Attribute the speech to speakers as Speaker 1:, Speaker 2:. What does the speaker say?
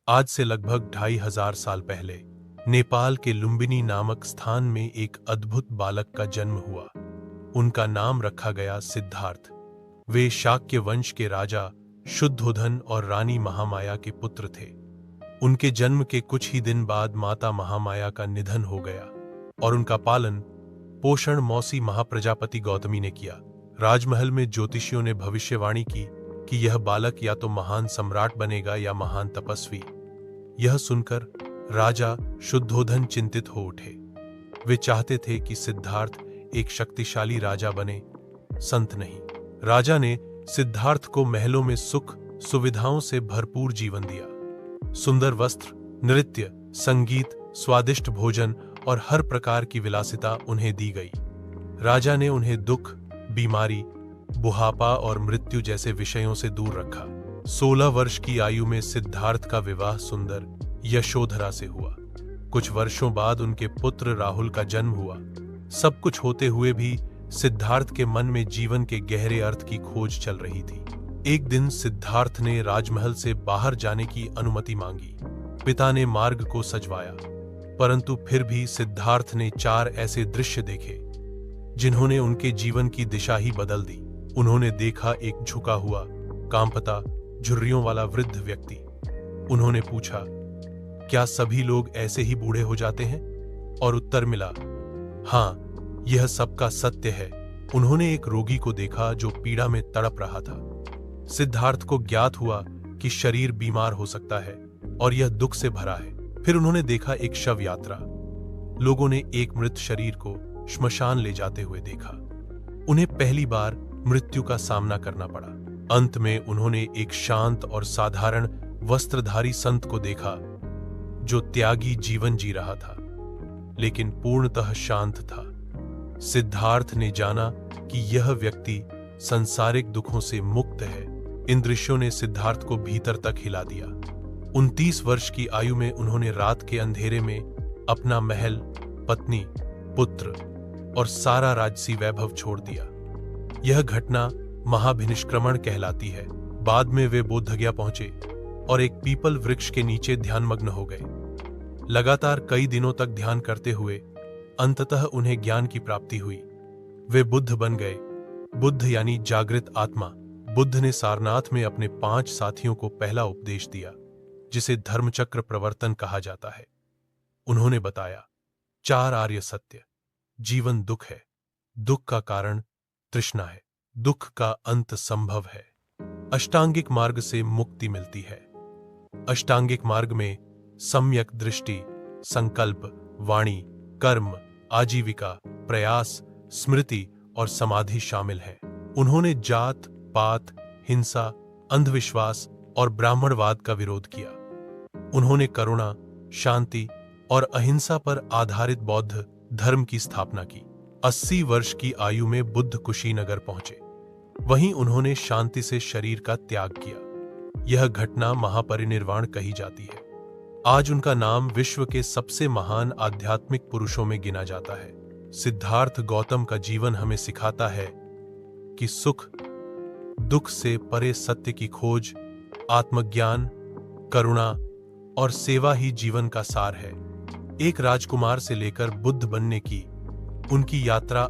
Speaker 1: आज से लगभग 2500 साल पहले नेपाल के लुम्बिनी नामक स्थान में एक अद्भुत बालक का जन्म हुआ। उनका नाम रखा गया सिद्धार्थ। वे शाक्य वंश के राजा शुद्धोधन और रानी महामाया के पुत्र थे। उनके जन्म के कुछ ही दिन बाद माता महामाया का निधन हो गया और उनका पालन पोषण मौसी महाप्रजापति गौतमी ने किया। राजमहल में ज्योतिषियों ने भविष्यवाणी की कि यह बालक या तो महान सम्राट बनेगा या महान तपस्वी। यह सुनकर राजा शुद्धोधन चिंतित हो उठे। वे चाहते थे कि सिद्धार्थ एक शक्तिशाली राजा बने, संत नहीं। राजा ने सिद्धार्थ को महलों में सुख सुविधाओं से भरपूर जीवन दिया। सुंदर वस्त्र, नृत्य, संगीत, स्वादिष्ट भोजन और हर प्रकार की विलासिता उन्हें दी गई। राजा ने उन्हें दुख, बीमारी, बुढ़ापा और मृत्यु जैसे विषयों से दूर रखा। 16 वर्ष की आयु में सिद्धार्थ का विवाह सुंदर यशोधरा से हुआ। कुछ वर्षों बाद उनके पुत्र राहुल का जन्म हुआ। सब कुछ होते हुए भी सिद्धार्थ के मन में जीवन के गहरे अर्थ की खोज चल रही थी। एक दिन सिद्धार्थ ने राजमहल से बाहर जाने की अनुमति मांगी। पिता ने मार्ग को सजवाया, परंतु फिर भी सिद्धार्थ ने 4 ऐसे दृश्य देखे जिन्होंने उनके जीवन की दिशा ही बदल दी। उन्होंने देखा एक झुका हुआ, कांपता, झुर्रियों वाला वृद्ध व्यक्ति। उन्होंने पूछा, क्या सभी लोग ऐसे ही बूढ़े हो जाते हैं? और उत्तर मिला, हाँ, यह सबका सत्य है। उन्होंने एक रोगी को देखा जो पीड़ा में तड़प रहा था। सिद्धार्थ को ज्ञात हुआ कि शरीर बीमार हो सकता है और यह दुख से भरा है। फिर उन्होंने देखा एक शव यात्रा। लोगों ने एक मृत शरीर को श्मशान ले जाते हुए देखा। उन्हें पहली बार मृत्यु का सामना करना पड़ा। अंत में उन्होंने एक शांत और साधारण वस्त्रधारी संत को देखा जो त्यागी जीवन जी रहा था, लेकिन पूर्णतः शांत था। सिद्धार्थ ने जाना कि यह व्यक्ति सांसारिक दुखों से मुक्त है। इन दृश्यों ने सिद्धार्थ को भीतर तक हिला दिया। 29 वर्ष की आयु में उन्होंने रात के अंधेरे में अपना महल, पत्नी, पुत्र और सारा राजसी वैभव छोड़ दिया। यह घटना महाभिनिष्क्रमण कहलाती है। बाद में वे बोधगया पहुंचे और एक पीपल वृक्ष के नीचे ध्यानमग्न हो गए। लगातार कई दिनों तक ध्यान करते हुए अंततः उन्हें ज्ञान की प्राप्ति हुई। वे बुद्ध बन गए। बुद्ध यानी जागृत आत्मा। बुद्ध ने सारनाथ में अपने 5 साथियों को पहला उपदेश दिया, जिसे धर्मचक्र प्रवर्तन कहा जाता है। उन्होंने बताया, 4 आर्य सत्य। जीवन दुख है, दुख का कारण तृष्णा है, दुख का अंत संभव है। अष्टांगिक मार्ग से मुक्ति मिलती है। अष्टांगिक मार्ग में सम्यक दृष्टि, संकल्प, वाणी, कर्म, आजीविका, प्रयास, स्मृति और समाधि शामिल है। उन्होंने जात पात, हिंसा, अंधविश्वास और ब्राह्मणवाद का विरोध किया। उन्होंने करुणा, शांति और अहिंसा पर आधारित बौद्ध धर्म की स्थापना की। 80 वर्ष की आयु में बुद्ध कुशीनगर पहुंचे। वहीं उन्होंने शांति से शरीर का त्याग किया। यह घटना महापरिनिर्वाण कही जाती है। आज उनका नाम विश्व के सबसे महान आध्यात्मिक पुरुषों में गिना जाता है। सिद्धार्थ गौतम का जीवन हमें सिखाता है कि सुख दुख से परे सत्य की खोज, आत्मज्ञान, करुणा और सेवा ही जीवन का सार है। एक राजकुमार से लेकर बुद्ध बनने की उनकी यात्रा